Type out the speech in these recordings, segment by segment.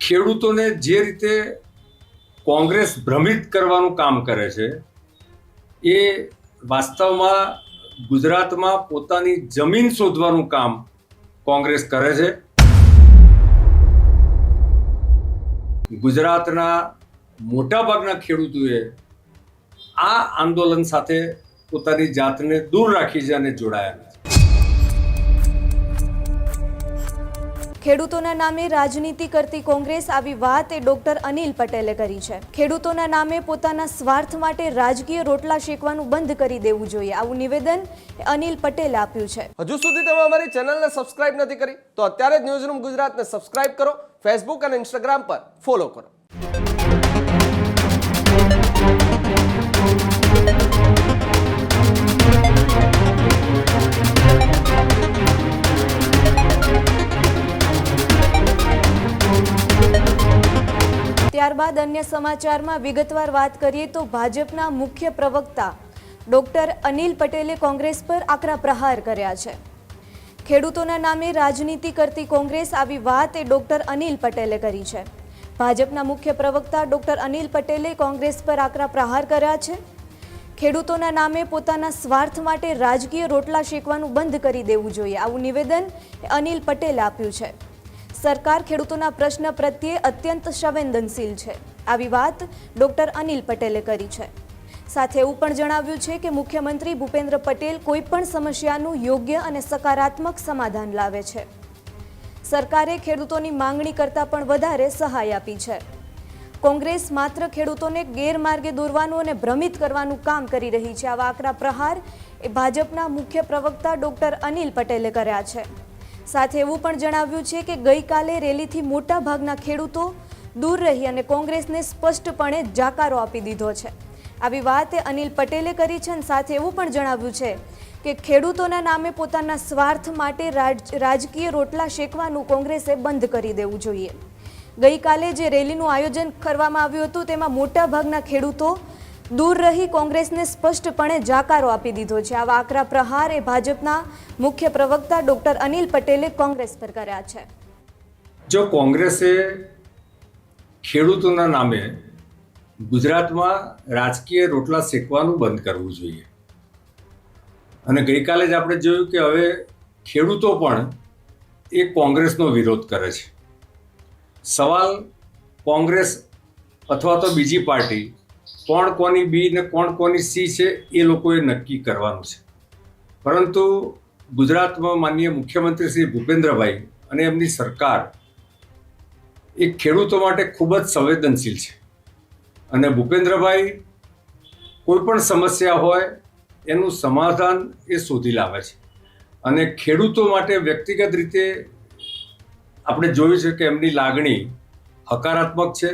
ખેડૂતોને જે રીતે કોંગ્રેસ ભ્રમિત કરવાનું કામ કરે છે એ વાસ્તવમાં ગુજરાતમાં પોતાની જમીન શોધવાનું કામ કોંગ્રેસ કરે છે। ગુજરાતના મોટાભાગના ખેડૂતોએ આ આંદોલન સાથે પોતાની જાતને દૂર રાખી છે અને જોડાયા નથી। ખેડૂતોના નામે રાજનીતિ કરતી કોંગ્રેસ આવી વાત એ ડોક્ટર અનિલ પટેલે કરી છે। ખેડૂતોના નામે પોતાના સ્વાર્થ માટે રાજકીય રોટલા શેકવાનું બંધ કરી દેવું જોઈએ, આવું નિવેદન અનિલ પટેલે આપ્યું છે। હજુ સુધી તમે અમારી ચેનલને સબસ્ક્રાઇબ નથી કરી તો અત્યારે જ ન્યૂઝરૂમ ગુજરાતને સબસ્ક્રાઇબ કરો, ફેસબુક અને ઇન્સ્ટાગ્રામ પર ફોલો કરો। ત્યારબાદ અન્ય સમાચારમાં વિગતવાર વાત કરીએ તો ભાજપના મુખ્ય પ્રવક્તા ડોક્ટર અનિલ પટેલે કોંગ્રેસ પર આકરા પ્રહાર કર્યા છે। ખેડૂતોના નામે રાજનીતિ કરતી કોંગ્રેસ આવી વાત એ ડોક્ટર અનિલ પટેલે કરી છે। ભાજપના મુખ્ય પ્રવક્તા ડોક્ટર અનિલ પટેલે કોંગ્રેસ પર આકરા પ્રહાર કર્યા છે। ખેડૂતોના નામે પોતાના સ્વાર્થ માટે રાજકીય રોટલા શેકવાનું બંધ કરી દેવું જોઈએ, આવું નિવેદન અનિલ પટેલે આપ્યું છે। સરકાર ખેડૂતોના પ્રશ્ન પ્રત્યે અત્યંત સંવેદનશીલ છે, આવી વાત ડોક્ટર અનિલ પટેલે કરી છે। સાથે એવું પણ જણાવ્યું છે કે મુખ્યમંત્રી ભૂપેન્દ્ર પટેલ કોઈ પણ સમસ્યાનું યોગ્ય અને સકારાત્મક સમાધાન લાવે છે। સરકારે ખેડૂતોની માંગણી કરતાં પણ વધારે સહાય આપી છે। કોંગ્રેસ માત્ર ખેડૂતોને ગેરમાર્ગે દોરવાનું અને ભ્રમિત કરવાનું કામ કરી રહી છે, આવા આકરા પ્રહાર એ ભાજપના મુખ્ય પ્રવક્તા ડોક્ટર અનિલ પટેલે કર્યા છે। સાથે એવું પણ જણાવ્યું છે કે ગઈકાલે રેલીથી મોટા ભાગના ખેડૂતો દૂર રહી અને કોંગ્રેસને સ્પષ્ટપણે જાકારો આપી દીધો છે, આવી વાત અનિલ પટેલે કરી છે। અને સાથે એવું પણ જણાવ્યું છે કે ખેડૂતોના નામે પોતાના સ્વાર્થ માટે રાજકીય રોટલા શેકવાનું કોંગ્રેસે બંધ કરી દેવું જોઈએ। ગઈકાલે જે રેલીનું આયોજન કરવામાં આવ્યું હતું તેમાં મોટા ભાગના ખેડૂતો દૂર રહી કોંગ્રેસને સ્પષ્ટપણે જાકારો આપી દીધો છે, આવા આકરા પ્રહાર એ ભાજપના મુખ્ય પ્રવક્તા ડોક્ટર અનિલ પટેલે કોંગ્રેસ પર કર્યા છે। જો કોંગ્રેસે ખેડૂતોના નામે ગુજરાતમાં રાજકીય રોટલા શેકવાનું બંધ કરવું જોઈએ અને ગઈકાલે જ આપણે જોયું કે હવે ખેડૂતો પણ એ કોંગ્રેસનો વિરોધ કરે છે। સવાલ કોંગ્રેસ અથવા તો બીજી પાર્ટી કોણ કોની બી ને કોણ કોની સી છે એ લોકોએ નક્કી કરવાનું છે, પરંતુ ગુજરાતમાં માનનીય મુખ્યમંત્રી શ્રી ભૂપેન્દ્રભાઈ અને એમની સરકાર એ ખેડૂતો માટે ખૂબ જ સંવેદનશીલ છે અને ભૂપેન્દ્રભાઈ કોઈ પણ સમસ્યા હોય એનું સમાધાન એ શોધી લાવે છે અને ખેડૂતો માટે વ્યક્તિગત રીતે આપણે જોયું છે કે એમની લાગણી હકારાત્મક છે।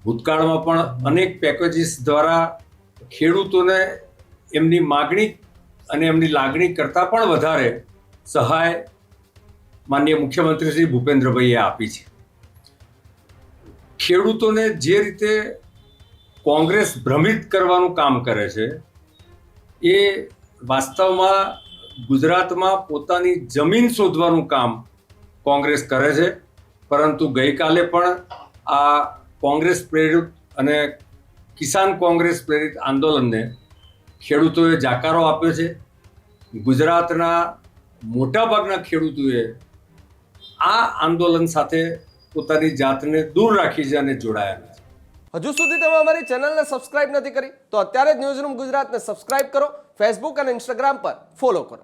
ભૂતકાળમાં પણ અનેક પેકેજીસ દ્વારા ખેડૂતોને એમની માગણી અને એમની લાગણી કરતાં પણ વધારે સહાય માનનીય મુખ્યમંત્રી શ્રી ભૂપેન્દ્રભાઈએ આપી છે। ખેડૂતોને જે રીતે કોંગ્રેસ ભ્રમિત કરવાનું કામ કરે છે એ વાસ્તવમાં ગુજરાતમાં પોતાની જમીન શોધવાનું કામ કોંગ્રેસ કરે છે, પરંતુ ગઈકાલે પણ આ કોંગ્રેસ પ્રેરિત અને કિસાન કોંગ્રેસ પ્રેરિત આંદોલનને ખેડૂતોએ જાકારો આપ્યો છે। ગુજરાતના મોટાભાગના ખેડૂતોએ આ આંદોલન સાથે પોતાની જાતને દૂર રાખી છે અને જોડાયા નથી। હજુ સુધી તમે અમારી ચેનલને સબસ્ક્રાઇબ નથી કરી તો અત્યારે જ ન્યૂઝરૂમ ગુજરાતને સબસ્ક્રાઇબ કરો, ફેસબુક અને ઇન્સ્ટાગ્રામ પર ફોલો કરો।